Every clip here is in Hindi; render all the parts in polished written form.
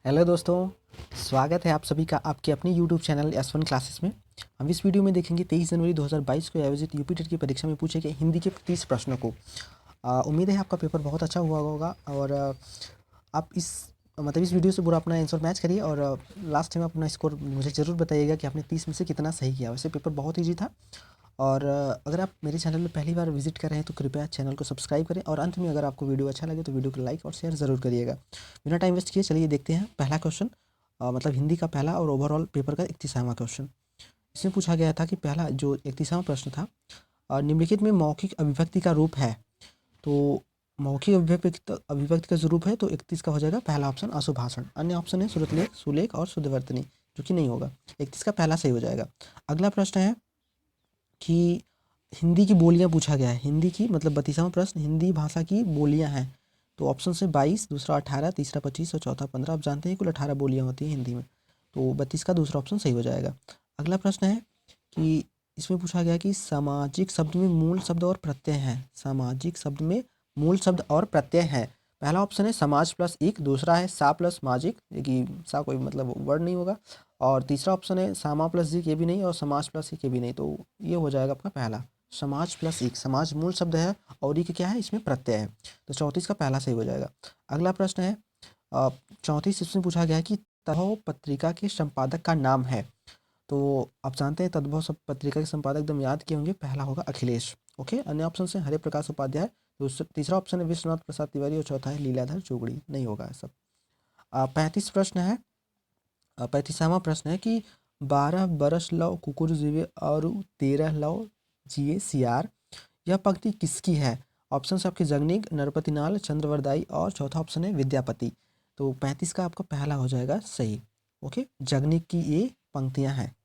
हेलो दोस्तों, स्वागत है आप सभी का आपके अपने यूट्यूब चैनल S1 क्लासेस में। हम इस वीडियो में देखेंगे 23 जनवरी 2022 को आयोजित यूपी टेट की परीक्षा में पूछे गए हिंदी के 30 प्रश्नों को। उम्मीद है आपका पेपर बहुत अच्छा हुआ होगा और आप इस वीडियो से पूरा अपना आंसर मैच करिए और लास्ट टाइम आप अपना स्कोर मुझे ज़रूर बताइएगा कि आपने 30 में से कितना सही किया। वैसे पेपर बहुत ईजी था और अगर आप मेरे चैनल में पहली बार विजिट कर रहे हैं तो कृपया चैनल को सब्सक्राइब करें और अंत में अगर आपको वीडियो अच्छा लगे तो वीडियो को लाइक और शेयर ज़रूर करिएगा। बिना टाइम वेस्ट किए चलिए देखते हैं पहला क्वेश्चन। मतलब हिंदी का पहला और ओवरऑल पेपर का 31वां क्वेश्चन। इसमें पूछा गया था कि पहला जो 31वां प्रश्न था, निम्नलिखित में मौखिक अभिव्यक्ति का रूप है। तो मौखिक अभिव्यक्ति का जो रूप है तो 31 का हो जाएगा पहला ऑप्शन अशुभाषण। अन्य ऑप्शन है श्रुतलेख, सुलेख और शुद्धवर्तनी, जो कि नहीं होगा। 31 का पहला सही हो जाएगा। अगला प्रश्न है कि हिंदी की बोलियां पूछा गया है। हिंदी की मतलब 32वां प्रश्न, हिंदी भाषा की बोलियां हैं। तो ऑप्शन से 22, दूसरा 18, तीसरा 25 और चौथा 15। आप जानते हैं कुल 18 बोलियां होती हैं हिंदी में, तो 32 का दूसरा ऑप्शन सही हो जाएगा। अगला प्रश्न है कि इसमें पूछा गया कि सामाजिक शब्द में मूल शब्द और प्रत्यय हैं। सामाजिक शब्द में मूल शब्द और प्रत्यय हैं। पहला ऑप्शन है समाज प्लस एक, दूसरा है सा प्लस माजिक, ये कि सा कोई मतलब वर्ड नहीं होगा, और तीसरा ऑप्शन है सामा प्लस जिक, ये भी नहीं, और समाज प्लस एक, ये भी नहीं। तो ये हो जाएगा आपका पहला समाज प्लस एक। समाज मूल शब्द है और ये क्या है, इसमें प्रत्यय है। तो 34 का पहला सही हो जाएगा। अगला प्रश्न है 34, इसमें पूछा गया है कि तद्भव पत्रिका के संपादक का नाम है। तो आप जानते हैं तद्भव सब पत्रिका के संपादक एकदम याद किए होंगे, पहला होगा अखिलेश। ओके, अन्य ऑप्शन है हरे प्रकाश उपाध्याय, तीसरा ऑप्शन है विश्वनाथ प्रसाद तिवारी और चौथा है लीलाधर चौगड़ी, नहीं होगा सब। 35 प्रश्न है। 35वां प्रश्न है कि 12 बरस लव कुकुर जीवे और 13 लव जिए सियार, यह पंक्ति किसकी है। ऑप्शन है आपके जगनीक, नरपतिनाल, चंद्रवरदाई और चौथा ऑप्शन है विद्यापति। तो 35 का आपका पहला हो जाएगा सही। ओके, जगनीक की ये पंक्तियां हैं।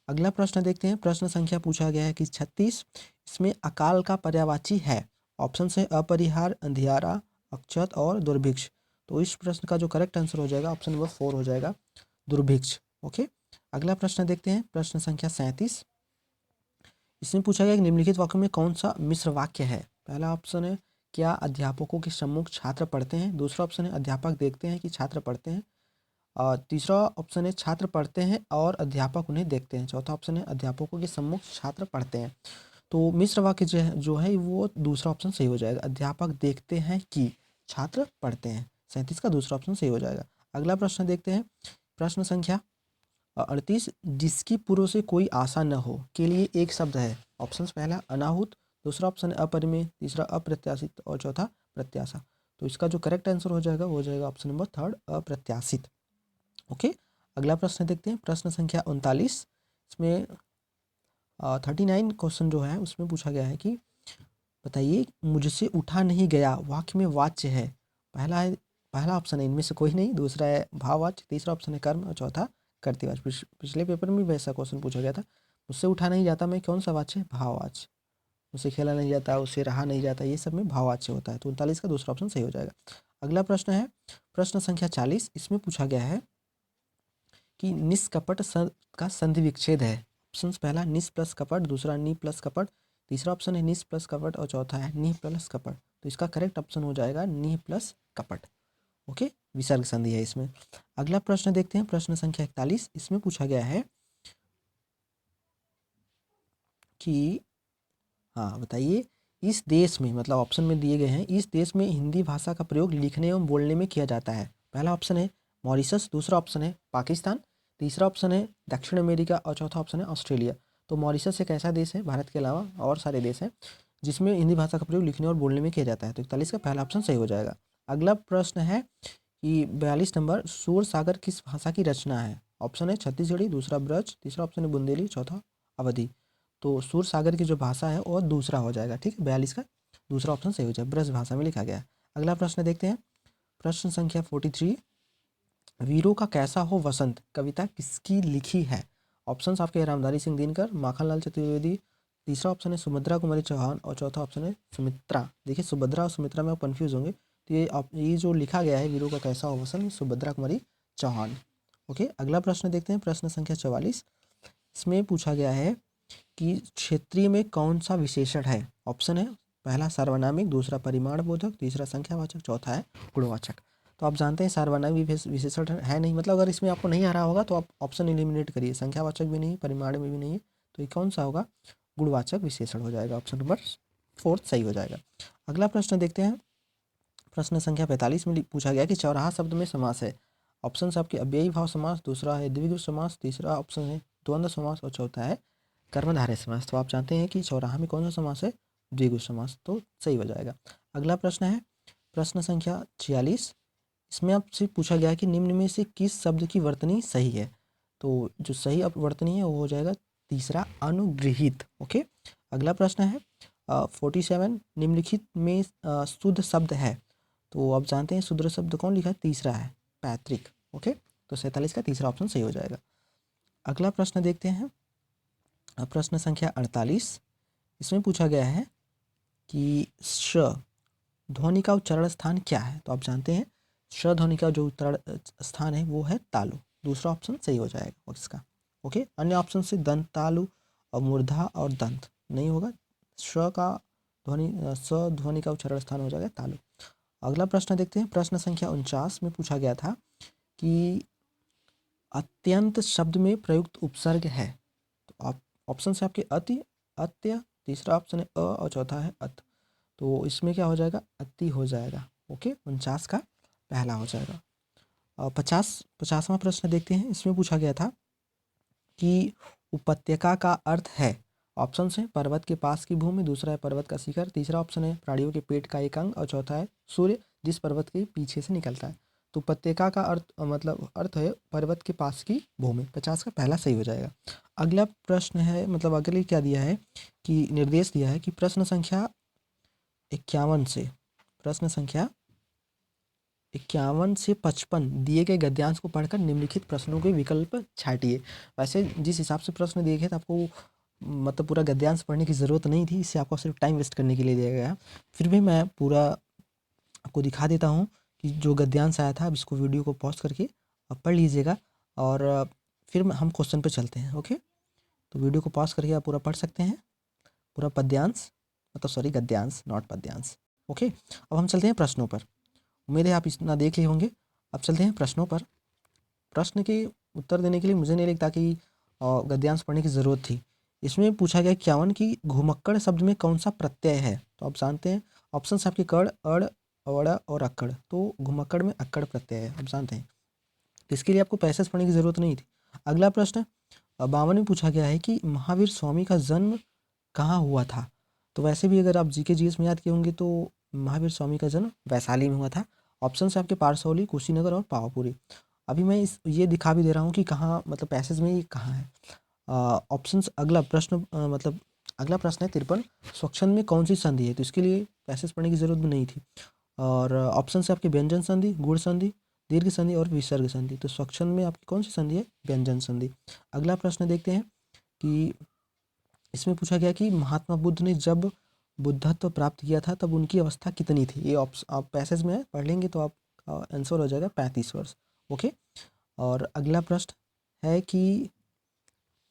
अगला प्रश्न देखते हैं। प्रश्न संख्या पूछा गया है कि 36, इसमें अकाल का पर्यायवाची है। ऑप्शन है अपरिहार, अंधियारा, अक्षत और दुर्भिक्ष। तो इस प्रश्न का जो करेक्ट आंसर हो जाएगा ऑप्शन नंबर 4 हो जाएगा, दुर्भिक्ष। ओके, अगला प्रश्न देखते हैं। प्रश्न संख्या 37, इसमें पूछा गया कि निम्नलिखित वाक्य में कौन सा मिश्र वाक्य है। पहला ऑप्शन है क्या अध्यापकों के सम्मुख छात्र पढ़ते हैं। दूसरा ऑप्शन है अध्यापक देखते हैं कि छात्र पढ़ते हैं। और तीसरा ऑप्शन है छात्र पढ़ते हैं और अध्यापक उन्हें देखते हैं। चौथा ऑप्शन है अध्यापकों के सम्मुख छात्र पढ़ते हैं। तो मिश्र वाक्य जो है वो दूसरा ऑप्शन सही हो जाएगा, अध्यापक देखते हैं कि छात्र पढ़ते हैं। 37 का दूसरा ऑप्शन सही हो जाएगा। अगला प्रश्न देखते हैं। प्रश्न संख्या 38, जिसकी पूर्व से कोई आशा न हो के लिए एक शब्द है। ऑप्शन पहला अनाहुत, दूसरा ऑप्शन है अपरिमेय, तीसरा अप्रत्याशित और चौथा प्रत्याशा। तो इसका जो करेक्ट आंसर हो जाएगा वो हो जाएगा ऑप्शन नंबर 3 अप्रत्याशित। ओके, अगला प्रश्न देखते हैं। प्रश्न संख्या 39, इसमें 39 क्वेश्चन जो है उसमें पूछा गया है कि बताइए मुझसे उठा नहीं गया वाक्य में वाच्य है। पहला ऑप्शन है इनमें से कोई नहीं, दूसरा है भाववाच्य, तीसरा ऑप्शन है कर्म और चौथा कर्तव्यवाच्य। पिछले पेपर में भी वैसा क्वेश्चन पूछा गया था, मुझसे उठा नहीं जाता में कौन सा वाच्य है, भाववाच्य। मुझसे खेला नहीं जाता, उससे रहा नहीं जाता, ये सब में भाववाच्य होता है। तो 39 का दूसरा ऑप्शन सही हो जाएगा। अगला प्रश्न है प्रश्न संख्या 40, इसमें पूछा गया है कि निष्कपट का संधि विच्छेद है। ऑप्शन पहला निस प्लस कपट, दूसरा नी प्लस कपट, तीसरा ऑप्शन है निस प्लस कपट और चौथा है नी प्लस कपट। तो इसका करेक्ट ऑप्शन हो जाएगा नी प्लस कपट। ओके, विसर्ग संधि है इसमें। अगला प्रश्न देखते हैं। प्रश्न संख्या 41, इसमें पूछा गया है कि हाँ बताइए इस देश में, मतलब ऑप्शन में दिए गए हैं, इस देश में हिंदी भाषा का प्रयोग लिखने एवं बोलने में किया जाता है। पहला ऑप्शन है मॉरिशस, दूसरा ऑप्शन है पाकिस्तान, तीसरा ऑप्शन है दक्षिण अमेरिका और चौथा ऑप्शन है ऑस्ट्रेलिया। तो मॉरिशस एक ऐसा देश है भारत के अलावा और सारे देश हैं जिसमें हिंदी भाषा का प्रयोग लिखने और बोलने में किया जाता है। तो 41 का पहला ऑप्शन सही हो जाएगा। अगला प्रश्न है कि 42 नंबर, सूर सागर किस भाषा की रचना है। ऑप्शन है छत्तीसगढ़ी, दूसरा ब्रज, तीसरा ऑप्शन है बुंदेली, चौथा अवधी। तो सूर सागर की जो भाषा है वो दूसरा हो जाएगा। ठीक है, 42 का दूसरा ऑप्शन सही हो जाएगा, ब्रज भाषा में लिखा गया है। अगला प्रश्न देखते हैं। प्रश्न संख्या 43, वीरों का कैसा हो वसंत कविता किसकी लिखी है। ऑप्शंस आपके रामधारी सिंह दिनकर, माखनलाल चतुर्वेदी, तीसरा ऑप्शन है सुभद्रा कुमारी चौहान और चौथा ऑप्शन है सुमित्रा। देखिए सुभद्रा और सुमित्रा में आप कन्फ्यूज होंगे, तो ये जो लिखा गया है वीरों का कैसा हो वसंत, सुभद्रा कुमारी चौहान। ओके, अगला प्रश्न देखते हैं। प्रश्न संख्या 44, इसमें पूछा गया है कि क्षेत्रीय में कौन सा विशेषण है। ऑप्शन है पहला सार्वनामिक, दूसरा परिमाण बोधक, तीसरा संख्यावाचक, चौथा है गुणवाचक। तो आप जानते हैं सार्वनामिक विशेषण है नहीं, मतलब अगर इसमें आपको नहीं आ रहा होगा तो आप ऑप्शन एलिमिनेट करिए। संख्यावाचक भी नहीं, परिमाण में भी नहीं है, तो ये कौन सा होगा? गुणवाचक विशेषण हो जाएगा। ऑप्शन नंबर 4 सही हो जाएगा। अगला प्रश्न देखते हैं। प्रश्न संख्या 45 में पूछा गया कि चौराहा शब्द में समास है। ऑप्शन आपके अव्ययी भाव समास, दूसरा है द्विगु समास, तीसरा ऑप्शन है द्वंद्व समास और चौथा है कर्मधारय समास। तो आप जानते हैं कि चौराहा में कौन सा समास है? द्विगु समास, तो सही हो जाएगा। अगला प्रश्न है प्रश्न संख्या 46। इसमें आपसे पूछा गया कि निम्न में से किस शब्द की वर्तनी सही है? तो जो सही अब वर्तनी है वो हो जाएगा तीसरा, अनुगृहित। ओके। अगला प्रश्न है 47। निम्नलिखित में शुद्ध शब्द है। तो आप जानते हैं शुद्ध शब्द कौन लिखा है? तीसरा है, पैतृक। ओके, तो 47 का तीसरा ऑप्शन सही हो जाएगा। अगला प्रश्न देखते हैं। प्रश्न संख्या 48। इसमें पूछा गया है कि श ध्वनि का उच्चारण स्थान क्या है? तो आप जानते हैं श ध्वनि का जो उच्चारण स्थान है वो है तालु। दूसरा ऑप्शन सही हो जाएगा इसका। ओके, अन्य ऑप्शन से दंत तालु और मूर्धा और दंत नहीं होगा। श का ध्वनि स ध्वनि का उच्चारण स्थान हो जाएगा तालु। अगला प्रश्न देखते हैं। प्रश्न संख्या 49 में पूछा गया था कि अत्यंत शब्द में प्रयुक्त उपसर्ग है। तो आप ऑप्शन से आपके अति, अत्य, तीसरा ऑप्शन है अ और चौथा है अत। तो इसमें क्या हो जाएगा? अति हो जाएगा। ओके, 49 का पहला हो जाएगा। 50वां प्रश्न देखते हैं। इसमें पूछा गया था कि उपत्यका का अर्थ है। ऑप्शन है पर्वत के पास की भूमि, दूसरा है पर्वत का शिखर, तीसरा ऑप्शन है प्राणियों के पेट का एक अंग और चौथा है सूर्य जिस पर्वत के पीछे से निकलता है। तो उपत्यका का अर्थ है पर्वत के पास की भूमि। 50 का पहला सही हो जाएगा। अगला प्रश्न है, मतलब अगले क्या दिया है कि निर्देश दिया है कि प्रश्न संख्या 51 से 55 दिए गए गद्यांश को पढ़कर निम्नलिखित प्रश्नों के विकल्प छांटिए। वैसे जिस हिसाब से प्रश्न दिए गए थे आपको मतलब पूरा गद्यांश पढ़ने की ज़रूरत नहीं थी, इससे आपको सिर्फ टाइम वेस्ट करने के लिए दिया गया है। फिर भी मैं पूरा आपको दिखा देता हूँ कि जो गद्यांश आया था। अब इसको वीडियो को पॉज करके आप पढ़ लीजिएगा और फिर हम क्वेश्चन पे चलते हैं। ओके, तो वीडियो को पॉज करके आप पूरा पढ़ सकते हैं, पूरा पद्यांश, मतलब सॉरी गद्यांश, नॉट पद्यांश। ओके, अब हम चलते हैं प्रश्नों पर। उम्मीद है आप इतना देख लिए होंगे। अब चलते हैं प्रश्नों पर। प्रश्न के उत्तर देने के लिए मुझे नहीं लगता कि गद्यांश पढ़ने की ज़रूरत थी। इसमें पूछा गया 51 की घुमक्कड़ शब्द में कौन सा प्रत्यय है? तो आप जानते हैं ऑप्शन आपके कड़, अड़, अवड़ा और अक्कड़। तो घुमक्कड़ में अक्कड़ प्रत्यय है, आप जानते हैं। तो इसके लिए आपको पैसेज पढ़ने की ज़रूरत नहीं थी। अगला प्रश्न 52 में पूछा गया है कि महावीर स्वामी का जन्म कहाँ हुआ था? तो वैसे भी अगर आप जीके जीएस में याद किए होंगे तो महावीर स्वामी का जन्म वैशाली में हुआ था। ऑप्शन से आपके पारसौली, कुशीनगर और पावापुरी। अभी मैं ये दिखा भी दे रहा हूँ कि कहाँ, मतलब पैसेज में ये कहाँ है। ऑप्शंस अगला प्रश्न मतलब अगला प्रश्न है 53। स्वक्षंद में कौन सी संधि है? तो इसके लिए पैसेज पढ़ने की जरूरत भी नहीं थी। और ऑप्शन से आपके व्यंजन संधि, गुण संधि, दीर्घ संधि और विसर्ग संधि। तो स्वक्षंद में आपकी कौन सी संधि है? व्यंजन संधि। अगला प्रश्न देखते हैं कि इसमें पूछा गया कि महात्मा बुद्ध ने जब बुद्धत्व प्राप्त किया था तब उनकी अवस्था कितनी थी? ये आप पैसेज में पढ़ लेंगे तो आप आंसर हो जाएगा 35 वर्ष। ओके, और अगला प्रश्न है कि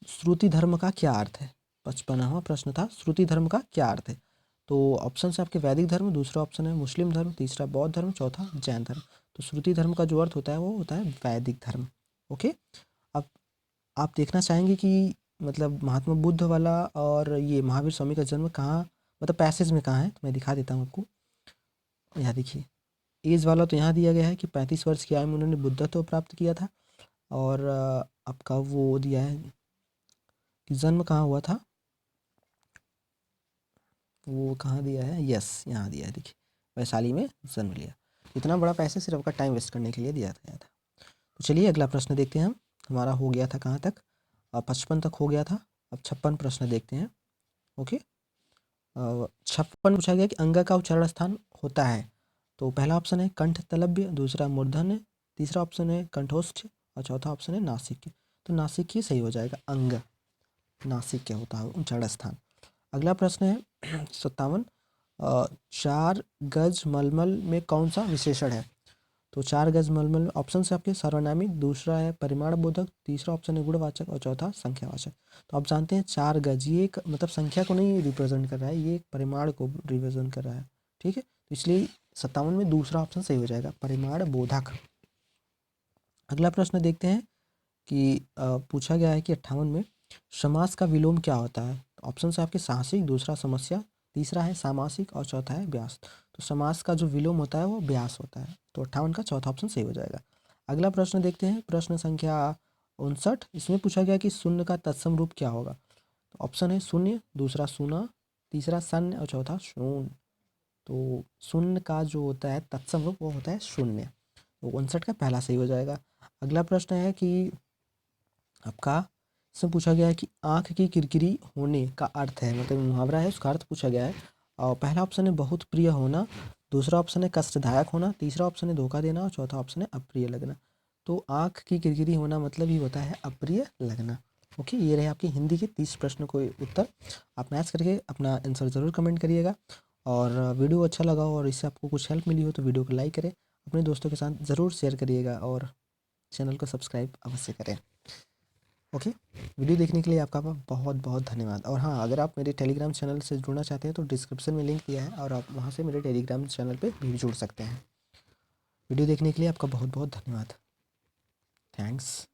श्रुति धर्म का क्या अर्थ है? 55वां प्रश्न था, श्रुति धर्म का क्या अर्थ है? तो ऑप्शन से आपके वैदिक धर्म, दूसरा ऑप्शन है मुस्लिम धर्म, तीसरा बौद्ध धर्म, चौथा जैन धर्म। तो श्रुति धर्म का जो अर्थ होता है वो होता है वैदिक धर्म। ओके, अब आप देखना चाहेंगे कि मतलब महात्मा बुद्ध वाला और ये महावीर स्वामी का जन्म कहाँ, मतलब पैसेज में कहाँ है? तो मैं दिखा देता हूँ आपको। यहाँ देखिए, एज वाला तो यहाँ दिया गया है कि 35 वर्ष की आयु में उन्होंने बुद्धत्व प्राप्त किया था। और आपका वो दिया है कि जन्म कहाँ हुआ था, वो कहाँ दिया है? यस, यहाँ दिया है, देखिए वैशाली में जन्म लिया। इतना बड़ा पैसे सिर्फ आपका टाइम वेस्ट करने के लिए दिया गया था। तो चलिए अगला प्रश्न देखते हैं हम। हमारा हो गया था कहाँ तक? 55 तक हो गया था। अब 56 प्रश्न देखते हैं। ओके, 56 पूछा गया कि अंग का उच्चारण स्थान होता है। तो पहला ऑप्शन है कंठ तलव्य, दूसरा मूर्धन्य, तीसरा ऑप्शन है कंठोष्ठ और चौथा ऑप्शन है नासिक। तो नासिक ही सही हो जाएगा। अंग नासिक क्या होता है? उच्चारण स्थान। अगला प्रश्न है 57। 4 गज मलमल में कौन सा विशेषण है? तो 4 गज मलमल ऑप्शन से आपके सर्वनामिक, दूसरा है परिमाण बोधक, तीसरा ऑप्शन है गुणवाचक और चौथा संख्यावाचक। तो आप जानते हैं 4 गज ये एक मतलब संख्या को नहीं रिप्रेजेंट कर रहा है, ये एक परिमाण को रिप्रेजेंट कर रहा है। ठीक है, तो इसलिए 57 में दूसरा ऑप्शन सही हो जाएगा, परिमाण बोधक। अगला प्रश्न देखते हैं कि पूछा गया है कि 58 में समास का विलोम क्या होता है। ऑप्शन है आपके साहसिक, दूसरा समस्या, तीसरा है सामासिक और चौथा है व्यास। तो समास का जो विलोम होता है वो व्यास होता है, तो 58 का चौथा ऑप्शन सही हो जाएगा। अगला प्रश्न देखते हैं, प्रश्न संख्या 59। इसमें पूछा गया कि शून्य का तत्सम रूप क्या होगा। तो ऑप्शन है शून्य, दूसरा शून्य, तीसरा शून्य और चौथा शून्य। तो शून्य का जो होता है तत्सम रूप वो होता है शून्य, तो 59 का पहला सही हो जाएगा। अगला प्रश्न है कि आपका इसमें पूछा गया है कि आँख की किरकिरी होने का अर्थ है, मतलब मुहावरा है उसका अर्थ पूछा गया है। और पहला ऑप्शन है बहुत प्रिय होना, दूसरा ऑप्शन है कष्टदायक होना, तीसरा ऑप्शन है धोखा देना और चौथा ऑप्शन है अप्रिय लगना। तो आँख की किरकिरी होना मतलब ही होता है अप्रिय लगना। ओके, ये रहे आपके हिंदी के 30 प्रश्नों को उत्तर। आप मैच करके अपना आंसर ज़रूर कमेंट करिएगा, और वीडियो अच्छा लगा हो और इससे आपको कुछ हेल्प मिली हो तो वीडियो को लाइक करें, अपने दोस्तों के साथ ज़रूर शेयर करिएगा और चैनल को सब्सक्राइब अवश्य करें। ओके, वीडियो देखने के लिए आपका बहुत बहुत धन्यवाद। और हाँ, अगर आप मेरे टेलीग्राम चैनल से जुड़ना चाहते हैं तो डिस्क्रिप्शन में लिंक दिया है और आप वहाँ से मेरे टेलीग्राम चैनल पे भी जुड़ सकते हैं। वीडियो देखने के लिए आपका बहुत बहुत धन्यवाद। थैंक्स।